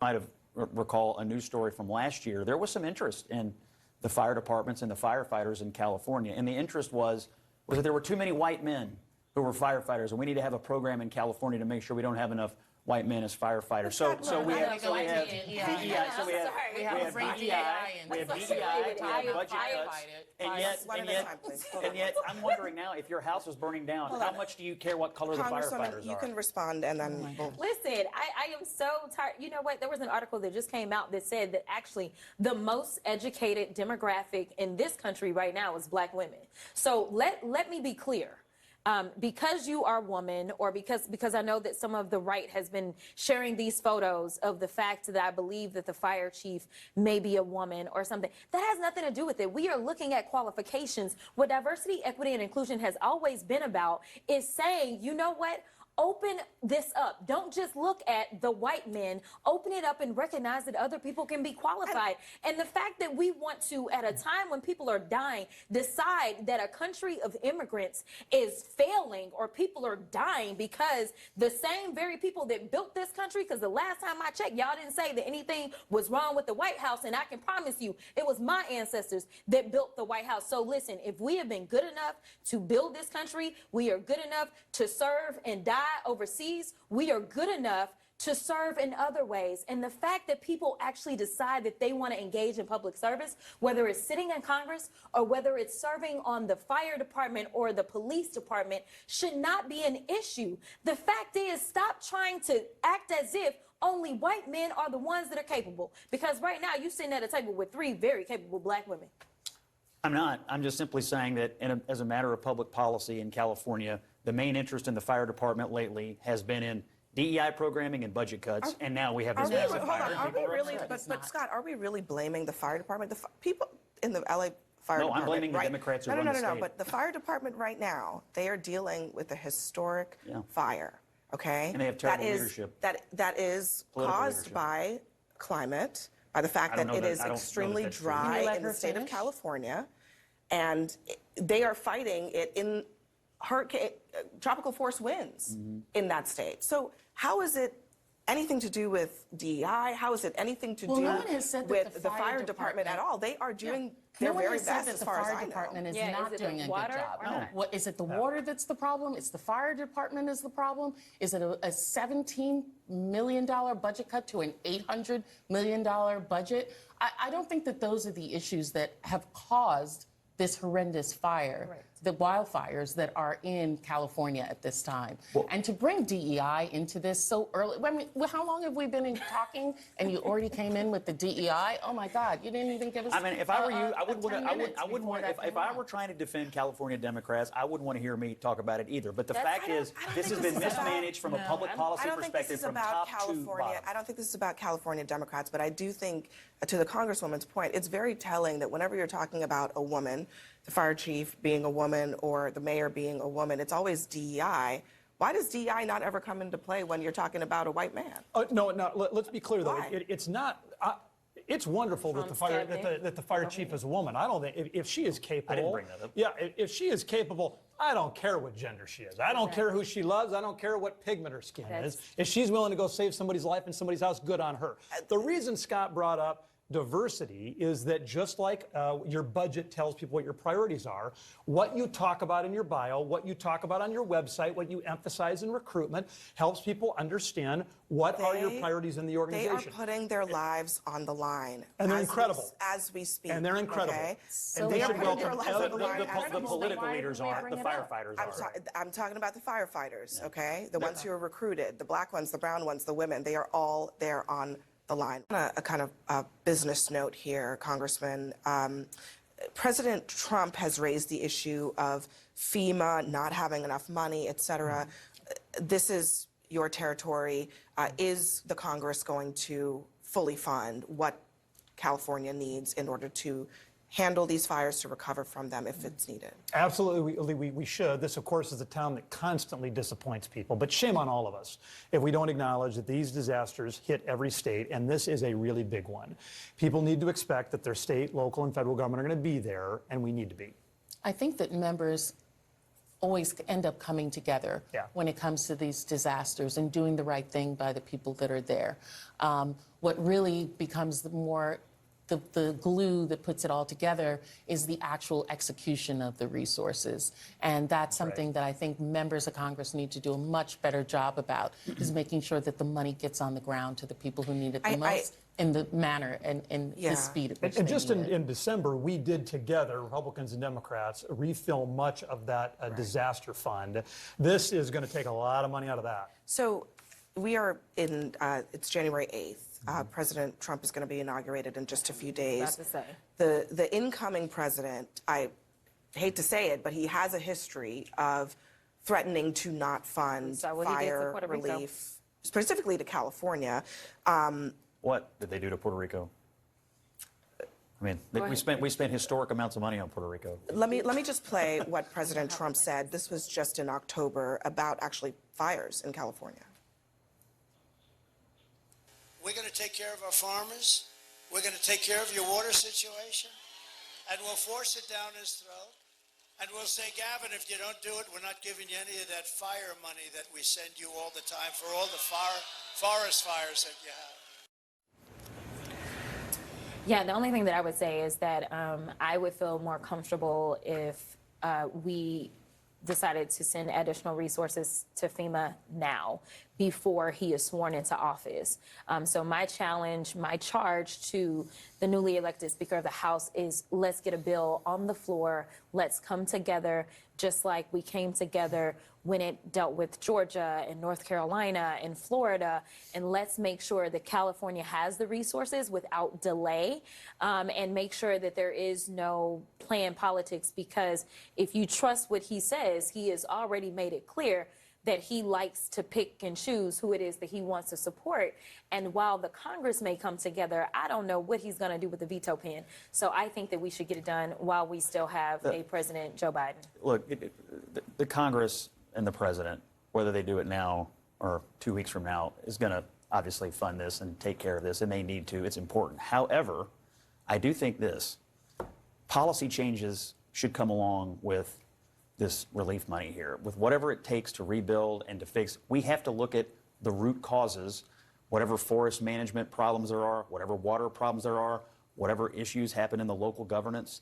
might have recall a news story from last year. There was some interest in the fire departments and the firefighters in California, and the interest was that there were too many white men who were firefighters, and we need to have a program in California to make sure we don't have enough white men as firefighters. So we have DEI, we have budget cuts, and yet I'm wondering now, if your house was burning down, how much do you care what color the firefighters are? You can respond, and then we'll... Listen, I am so tired. You know what? There was an article that just came out that said that actually the most educated demographic in this country right now is black women. So let me be clear. Because you are a woman, or because I know that some of the right has been sharing these photos of the fact that I believe that the fire chief may be a woman or something, that has nothing to do with it. We are looking at qualifications. What diversity, equity, and inclusion has always been about is saying, you know what? Open this up. Don't just look at the white men. Open it up and recognize that other people can be qualified. And the fact that we want to, at a time when people are dying, decide that a country of immigrants is failing, or people are dying because the same very people that built this country, because the last time I checked, y'all didn't say that anything was wrong with the White House, and I can promise you it was my ancestors that built the White House. So listen, if we have been good enough to build this country, we are good enough to serve and die overseas, we are good enough to serve in other ways. And the fact that people actually decide that they want to engage in public service, whether it's sitting in Congress or whether it's serving on the fire department or the police department, should not be an issue. The fact is, stop trying to act as if only white men are the ones that are capable. Because right now, you're sitting at a table with 3 very capable black women. I'm not. I'm just simply saying that as a matter of public policy in California, the main interest in the fire department lately has been in DEI programming and budget cuts, and now we have this massive fire. Are we really, but Scott, are we really blaming the fire department? The people in the LA fire department, I'm blaming the Democrats who run the state. No, but the fire department right now, they are dealing with a historic fire, okay? And they have terrible leadership. That is caused by climate, by the fact that it is extremely dry in the state of California, and they are fighting it in tropical force winds in that state. So how is it anything to do with DEI? How is it anything to do with the fire department at all? They are doing their very best as far as I know. The fire department is not doing a good job. No. What, is it the water that's the problem? It's the fire department is the problem? Is it a $17 million budget cut to an $800 million budget? I don't think that those are the issues that have caused this horrendous fire, the wildfires that are in California at this time. And to bring DEI into this so early, I mean, how long have we been talking and you already came in with the DEI? Oh my God, you didn't even give us I mean, if I were you, I wouldn't want, if I were trying to defend California Democrats, I wouldn't want to hear me talk about it either. But the fact is, this has been mismanaged from a public policy perspective from top to bottom. I don't think this is about California Democrats, but I do think, to the Congresswoman's point, it's very telling that whenever you're talking about a woman, the fire chief being a woman or the mayor being a woman, it's always DEI. Why does DEI not ever come into play when you're talking about a white man? No, let's be clear, though. It's not... It's wonderful that the fire chief is a woman. I don't think if she is capable. I didn't bring that up. Yeah, if she is capable, I don't care what gender she is. I don't care who she loves. I don't care what pigment her skin is. If she's willing to go save somebody's life in somebody's house, good on her. The reason Scott brought up diversity is that just like your budget tells people what your priorities are, what you talk about in your bio, what you talk about on your website, what you emphasize in recruitment helps people understand what are your priorities in the organization. They are putting their lives on the line. And they're incredible. As we speak. And they're incredible. Okay? And they should welcome the political leaders aren't, the firefighters are. I'm talking about the firefighters, okay? The ones who are recruited, the black ones, the brown ones, the women, they are all there on the line. A kind of business note here, Congressman. President Trump has raised the issue of FEMA not having enough money, et cetera. This is your territory. Is the Congress going to fully fund what California needs in order to handle these fires, to recover from them if it's needed? Absolutely, we should. This, of course, is a town that constantly disappoints people, but shame on all of us if we don't acknowledge that these disasters hit every state, and this is a really big one. People need to expect that their state, local, and federal government are going to be there, and we need to be. I think that members always end up coming together when it comes to these disasters and doing the right thing by the people that are there. What really becomes the glue that puts it all together is the actual execution of the resources. And that's something that I think members of Congress need to do a much better job about, is making sure that the money gets on the ground to the people who need it the most in the manner and the speed at which And they just need it. in December, we did together, Republicans and Democrats, refill much of that disaster fund. This is going to take a lot of money out of that. So we are in, it's January 8th. President Trump is going to be inaugurated in just a few days. About to say. The incoming president, I hate to say it, but he has a history of threatening to not fund fire relief, specifically to California. What did they do to Puerto Rico? I mean, we spent historic amounts of money on Puerto Rico. Let me just play what President Trump said. This was just in October about actually fires in California. We're going to take care of our farmers. We're going to take care of your water situation. And we'll force it down his throat. And we'll say, Gavin, if you don't do it, we're not giving you any of that fire money that we send you all the time for all the forest fires that you have. Yeah, the only thing that I would say is that I would feel more comfortable if we decided to send additional resources to FEMA now, before he is sworn into office. So my charge to the newly elected Speaker of the House is, let's get a bill on the floor. Let's come together just like we came together when it dealt with Georgia and North Carolina and Florida. And let's make sure that California has the resources without delay, and make sure that there is no planned politics, because if you trust what he says, he has already made it clear that he likes to pick and choose who it is that he wants to support. And while the Congress may come together, I don't know what he's going to do with the veto pen. So I think that we should get it done while we still have a President Joe Biden. Look, the Congress and the president, whether they do it now or 2 weeks from now, is going to obviously fund this and take care of this, and they need to. It's important. However, I do think this: policy changes should come along with this relief money here, with whatever it takes to rebuild and to fix. We have to look at the root causes, whatever forest management problems there are, whatever water problems there are, whatever issues happen in the local governance.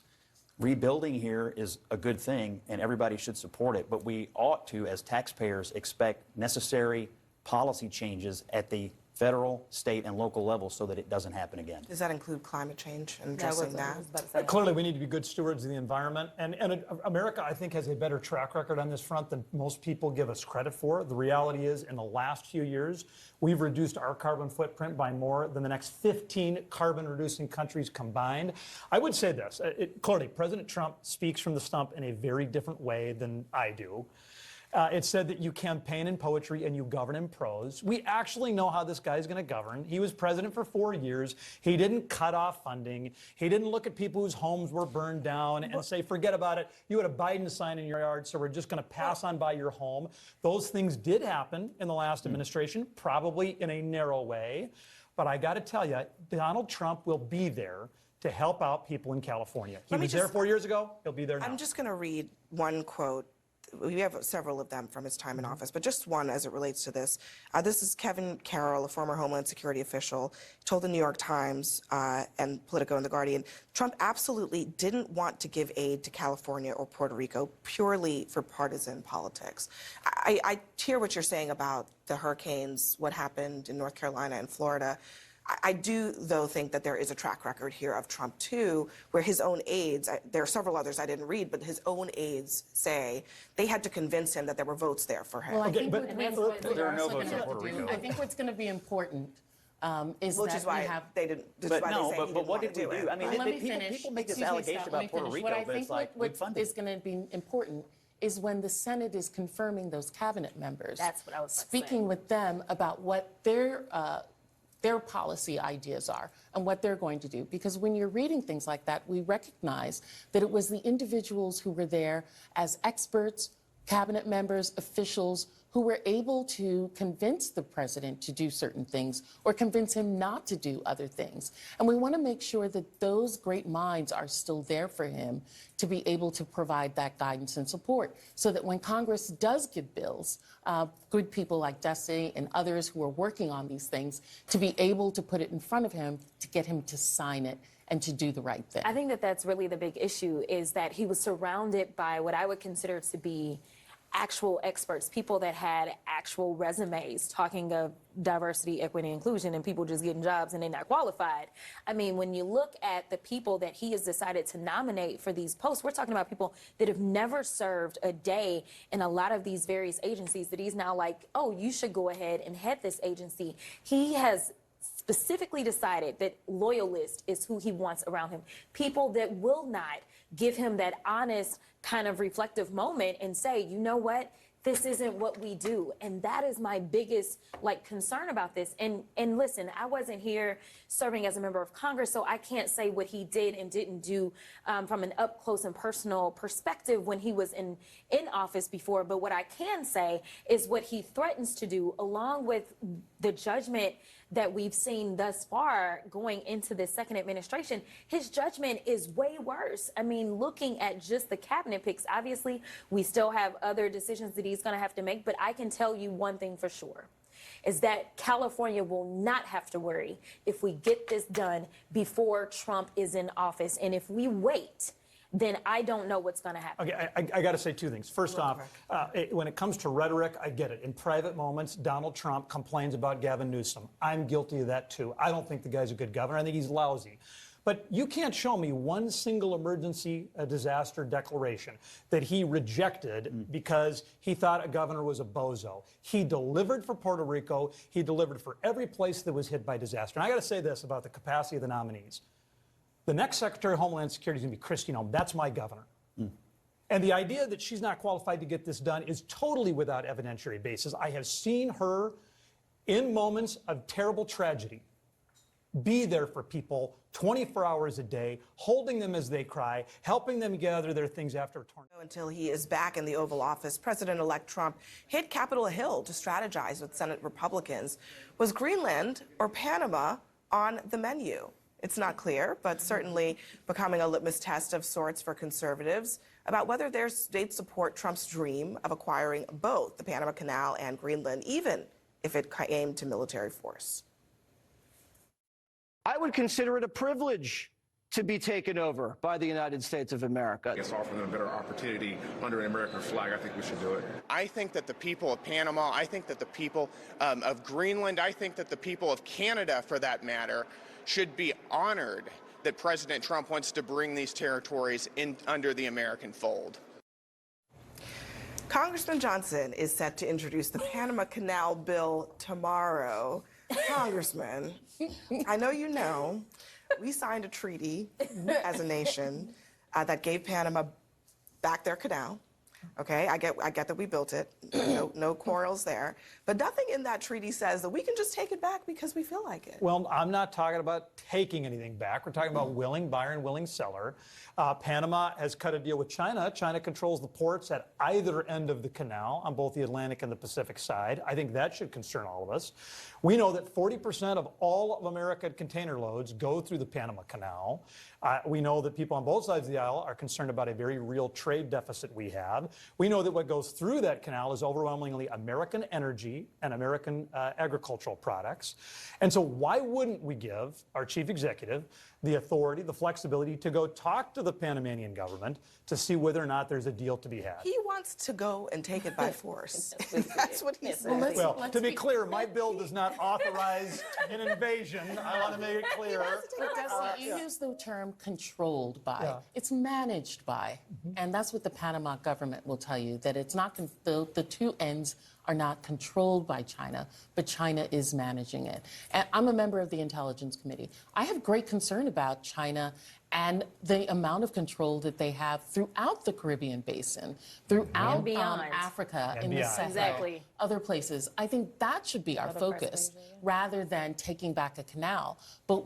Rebuilding here is a good thing, and everybody should support it, but we ought to, as taxpayers, expect necessary policy changes at the federal, state, and local level so that it doesn't happen again. Does that include climate change and addressing that? Clearly, we need to be good stewards of the environment. And America, I think, has a better track record on this front than most people give us credit for. The reality is, in the last few years, we've reduced our carbon footprint by more than the next 15 carbon-reducing countries combined. I would say this. Clearly, President Trump speaks from the stump in a very different way than I do. It said that you campaign in poetry and you govern in prose. We actually know how this guy's going to govern. He was president for 4 years. He didn't cut off funding. He didn't look at people whose homes were burned down and say, forget about it. You had a Biden sign in your yard, so we're just going to pass on by your home. Those things did happen in the last administration, probably in a narrow way. But I got to tell you, Donald Trump will be there to help out people in California. He was there 4 years ago. He'll be there now. I'm just going to read one quote. We have several of them from his time in office, but just one as it relates to this. This is Kevin Carroll, a former Homeland Security official, told the New York Times and Politico and The Guardian, Trump absolutely didn't want to give aid to California or Puerto Rico purely for partisan politics. I hear what you're saying about the hurricanes, what happened in North Carolina and Florida. I do, though, think that there is a track record here of Trump, too, where his own aides, there are several others I didn't read, but his own aides say they had to convince him that there were votes there for him. Well, I think but there are no votes in Puerto Rico. I think what's going to be important is Which that is why we have... they didn't, But what did we do? It. I mean, Let me finish. people make this Excuse me, allegation Scott, let me about Puerto finish. Rico, What I but think it's like, we what funded is going to be important is when the Senate is confirming those cabinet members. That's what I was speaking with them about what their policy ideas are and what they're going to do. Because when you're reading things like that, we recognize that it was the individuals who were there as experts, cabinet members, officials, who were able to convince the president to do certain things or convince him not to do other things. And we want to make sure that those great minds are still there for him to be able to provide that guidance and support so that when Congress does give bills, good people like Destiny and others who are working on these things to be able to put it in front of him to get him to sign it and to do the right thing. I think that that's really the big issue, is that he was surrounded by what I would consider to be actual experts, people that had actual resumes talking of diversity, equity, inclusion, and people just getting jobs and they're not qualified. I mean, when you look at the people that he has decided to nominate for these posts, we're talking about people that have never served a day in a lot of these various agencies that he's now like, oh, you should go ahead and head this agency. He has specifically decided that loyalist is who he wants around him. People that will not give him that honest kind of reflective moment and say, you know what, this isn't what we do. And that is my biggest concern about this. And listen, I wasn't here serving as a member of Congress, so I can't say what he did and didn't do from an up close and personal perspective when he was in office before. But what I can say is what he threatens to do, along with the judgment that we've seen thus far going into this second administration, his judgment is way worse. I mean, looking at just the cabinet picks, obviously, we still have other decisions that he's going to have to make, but I can tell you one thing for sure, is that California will not have to worry if we get this done before Trump is in office. And if we wait, then I don't know what's going to happen. Okay, I got to say two things. First off, when it comes to rhetoric, I get it. In private moments, Donald Trump complains about Gavin Newsom. I'm guilty of that too. I don't think the guy's a good governor. I think he's lousy. But you can't show me one single emergency disaster declaration that he rejected because he thought a governor was a bozo. He delivered for Puerto Rico. He delivered for every place that was hit by disaster. And I got to say this about the capacity of the nominees. The next Secretary of Homeland Security is going to be Kristi Noem. That's my governor. And the idea that she's not qualified to get this done is totally without evidentiary basis. I have seen her in moments of terrible tragedy be there for people 24 hours a day, holding them as they cry, helping them gather their things after a tornado. Until he is back in the Oval Office, President-elect Trump hit Capitol Hill to strategize with Senate Republicans. Was Greenland or Panama on the menu? It's not clear, but certainly becoming a litmus test of sorts for conservatives about whether they'd support Trump's dream of acquiring both the Panama Canal and Greenland, even if it came to military force. I would consider it a privilege to be taken over by the United States of America. It's offering them a better opportunity under an American flag. I think we should do it. I think that the people of Panama, I think that the people of Greenland, I think that the people of Canada, for that matter, should be honored that President Trump wants to bring these territories in under the American fold. Congressman Johnson is set to introduce the Panama Canal bill tomorrow. Congressman, I know you know, we signed a treaty as a nation that gave Panama back their canal. Okay, I get that we built it. No quarrels there. But nothing in that treaty says that we can just take it back because we feel like it. Well, I'm not talking about taking anything back. We're talking about willing buyer and willing seller. Panama has cut a deal with China. China controls the ports at either end of the canal on both the Atlantic and the Pacific side. I think that should concern all of us. We know that 40% of all of American container loads go through the Panama Canal. We know that people on both sides of the aisle are concerned about a very real trade deficit we have. We know that what goes through that canal is overwhelmingly American energy and American agricultural products. And so why wouldn't we give our chief executive the authority, the flexibility to go talk to the Panamanian government to see whether or not there's a deal to be had? He wants to go and take it by force. That's what he said. Well, to be clear, my bill does not authorize an invasion. I want to make it clear. But you use the term controlled by. Yeah. It's managed by. And that's what the Panama government will tell you, that it's not, the two ends are not controlled by China, but China is managing it. And I'm a member of the Intelligence Committee. I have great concern about China and the amount of control that they have throughout the Caribbean basin, throughout beyond. Africa, And in the beyond. Sahel, Exactly. other places. I think that should be our focus rather than taking back a canal. But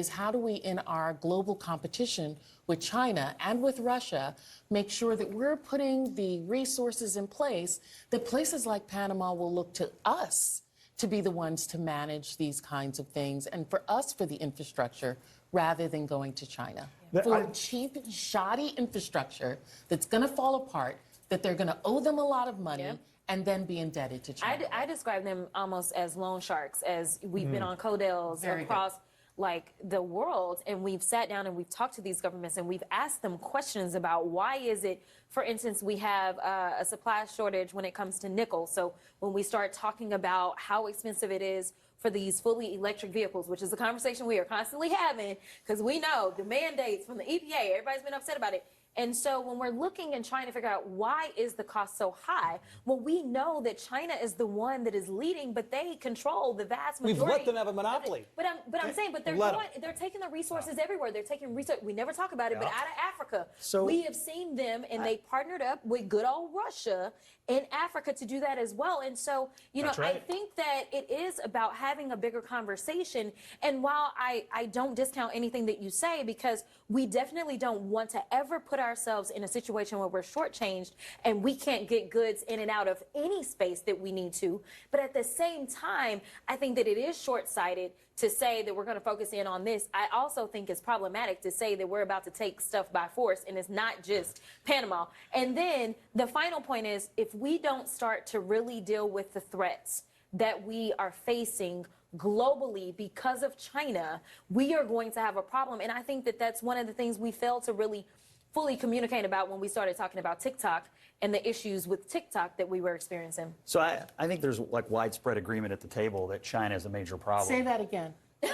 how do we, in our global competition with China and with Russia, make sure that we're putting the resources in place that places like Panama will look to us to be the ones to manage these kinds of things, and for us for the infrastructure rather than going to China. For cheap, shoddy infrastructure that's going to fall apart, that they're going to owe them a lot of money and then be indebted to China. I describe them almost as loan sharks, as we've been on Codels Very across like the world, and we've sat down and we've talked to these governments and we've asked them questions about why is it, for instance, we have a supply shortage when it comes to nickel. So when we start talking about how expensive it is for these fully electric vehicles, which is a conversation we are constantly having, because we know the mandates from the EPA, everybody's been upset about it. And so when we're looking and trying to figure out why is the cost so high, well, we know that China is the one that is leading, but they control the vast majority. We've let them have a monopoly. But I'm saying, but they're taking the resources everywhere. They're taking research. We never talk about it, but out of Africa, So we have seen them, and they partnered up with good old Russia in Africa to do that as well. And so, you know, That's right. I think that it is about having a bigger conversation. And while I don't discount anything that you say, because we definitely don't want to ever put ourselves in a situation where we're shortchanged and we can't get goods in and out of any space that we need to. But at the same time, I think that it is short-sighted to say that we're going to focus in on this. I also think it's problematic to say that we're about to take stuff by force, and it's not just Panama. And then the final point is, if we don't start to really deal with the threats that we are facing globally because of China, we are going to have a problem. And I think that that's one of the things we failed to really fully communicate about when we started talking about TikTok and the issues with TikTok that we were experiencing. So I think there's like widespread agreement at the table that China is a major problem. Say that again. And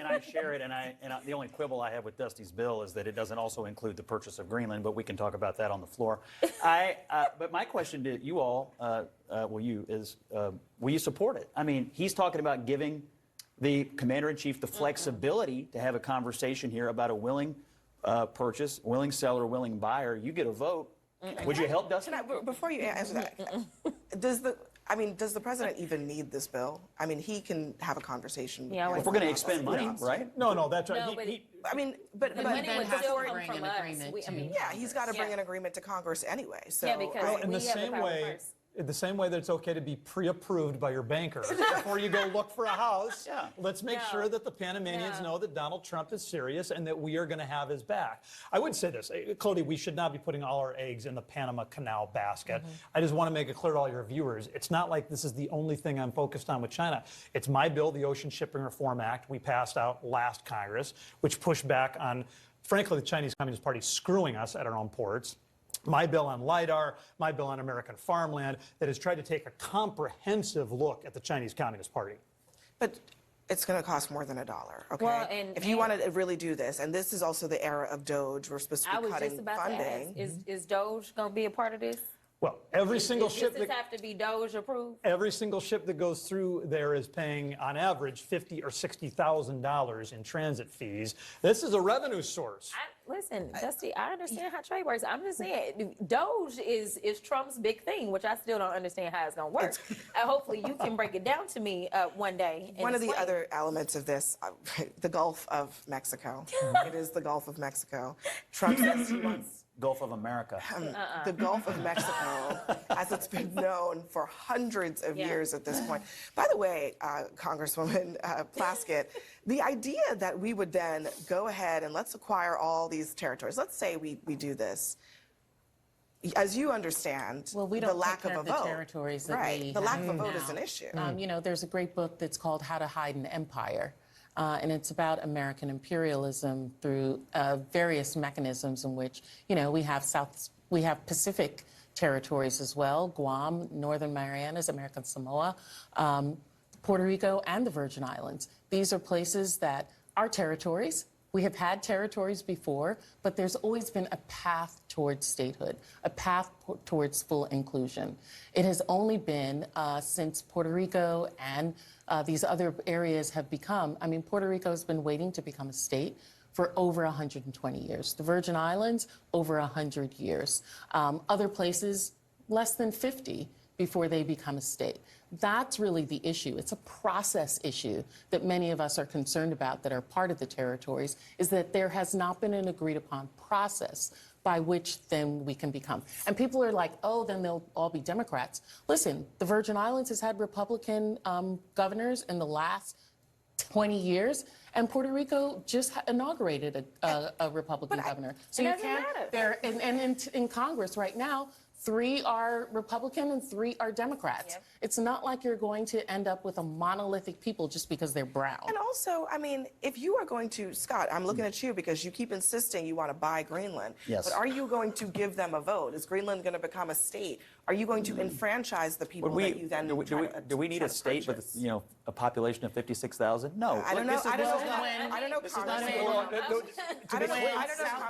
I share it, and the only quibble I have with Dusty's bill is that it doesn't also include the purchase of Greenland, but we can talk about that on the floor. But my question to you all, will you support it? I mean, he's talking about giving the commander-in-chief the flexibility to have a conversation here about a willing purchase, willing seller, willing buyer. You get a vote. Would you help, Dusty? Before you answer that, does the president even need this bill? I mean, he can have a conversation. Yeah, if we're going to expend money, right? No, that's right. No, but I mean, but the money would still to come bring from an us. agreement I mean, yeah, he's got to bring an agreement to Congress anyway. So yeah, because Well, in we the have same power way, first. in the same way that it's okay to be pre-approved by your banker before you go look for a house, let's make sure that the Panamanians know that Donald Trump is serious and that we are going to have his back. I would say this, Cody, we should not be putting all our eggs in the Panama Canal basket. I just want to make it clear to all your viewers, it's not like this is the only thing I'm focused on with China. It's my bill, the Ocean Shipping Reform Act, we passed out last Congress, which pushed back on, frankly, the Chinese Communist Party screwing us at our own ports. My bill on LIDAR, my bill on American farmland, that has tried to take a comprehensive look at the Chinese Communist Party. But it's going to cost more than $1, okay? Well, if you want to really do this, and this is also the era of Doge, we're supposed to I be was cutting just about funding. to ask, is Doge going to be a part of this? Well, every single ship Does this that have to be Doge approved? every single ship that goes through there is paying, on average, $50,000 or $60,000 in transit fees. This is a revenue source. Listen, Dusty, I understand how trade works. I'm just saying, Doge is Trump's big thing, which I still don't understand how it's going to work. Hopefully you can break it down to me one day. One of the other elements of this, the Gulf of Mexico. It is the Gulf of Mexico. Trump says he wants Gulf of America. the Gulf of Mexico, as it's been known for hundreds of years at this point. By the way, Congresswoman Plaskett, the idea that we would then go ahead and let's acquire all these territories, let's say we do this, as you understand, Well, we the don't lack take care of a of the vote. territories that Right, we the lack have of a vote now. is an issue. You know, there's a great book that's called How to Hide an Empire. And it's about American imperialism through various mechanisms in which, you know, we have Pacific territories as well, Guam, Northern Marianas, American Samoa, Puerto Rico, and the Virgin Islands. These are places that are territories, We have had territories before, but there's always been a path towards statehood, a path towards full inclusion. It has only been since Puerto Rico and these other areas have become, I mean, Puerto Rico has been waiting to become a state for over 120 years. The Virgin Islands, over 100 years. Other places, less than 50 before they become a state. That's really the issue. It's a process issue that many of us are concerned about that are part of the territories, is that there has not been an agreed upon process by which then we can become. And people are like, oh, then they'll all be Democrats. Listen, the Virgin Islands has had Republican governors in the last 20 years, and Puerto Rico just inaugurated a Republican governor. So you can't, in Congress right now, 3 are Republican and 3 are Democrats. Yep. It's not like you're going to end up with a monolithic people just because they're brown. And also, I mean, if you are going to, Scott, I'm looking at you because you keep insisting you want to buy Greenland. Yes. But are you going to give them a vote? Is Greenland going to become a state? Are you going to enfranchise the people that you then do we need a state with, you know, a population of 56,000? No. I don't know. I don't know. South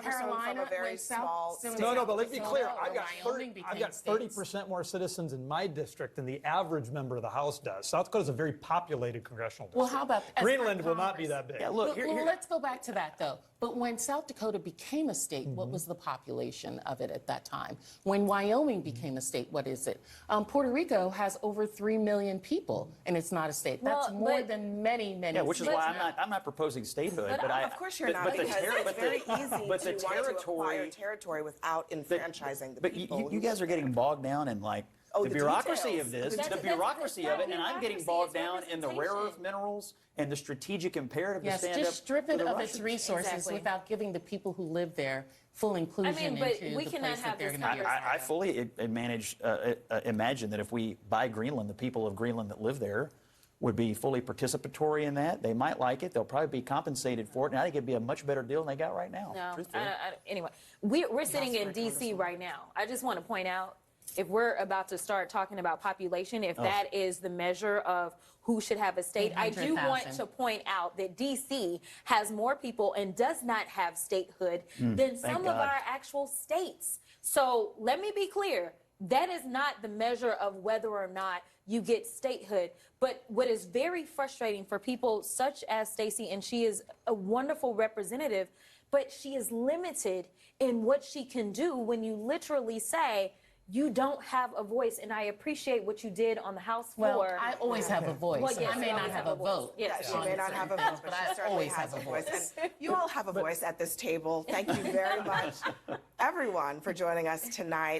Carolina, from a very small state. No, but let's be clear. I've got 30% more citizens in my district than the average member of the House does. South Dakota is a very populated congressional district. Well, how about Greenland will not be that big. Yeah, look, well, let's go back to that, though. But when South Dakota became a state, what was the population of it at that time? When Wyoming became a state, what is it? Puerto Rico has over 3 million people, and it's not a state. That's more than many Yeah, which is why I'm not proposing statehood. But of course you're not, because it's very easy to want to acquire territory without enfranchising the people. But you guys are getting bogged down in like the bureaucracy of this, the bureaucracy of it, and I'm getting bogged down in the rare earth minerals and the strategic imperative to stand up. Just strip it of its resources without giving the people who live there full inclusion but into we the cannot place that have they're this going to be. I fully imagine that if we buy Greenland, the people of Greenland that live there would be fully participatory in that. They might like it. They'll probably be compensated for it. And I think it'd be a much better deal than they got right now. No, anyway, we're sitting in D.C. right now. I just want to point out, if we're about to start talking about population, if that is the measure of who should have a state, I do want to point out that D.C. has more people and does not have statehood than some of our actual states. So let me be clear. That is not the measure of whether or not you get statehood. But what is very frustrating for people such as Stacey, and she is a wonderful representative, but she is limited in what she can do when you literally say, you don't have a voice, and I appreciate what you did on the House floor. Well, I always have a voice. Well, yes, I may not have a vote. Yes, she may not have a vote, but she certainly has a voice. And you all have a voice at this table. Thank you very much, everyone, for joining us tonight.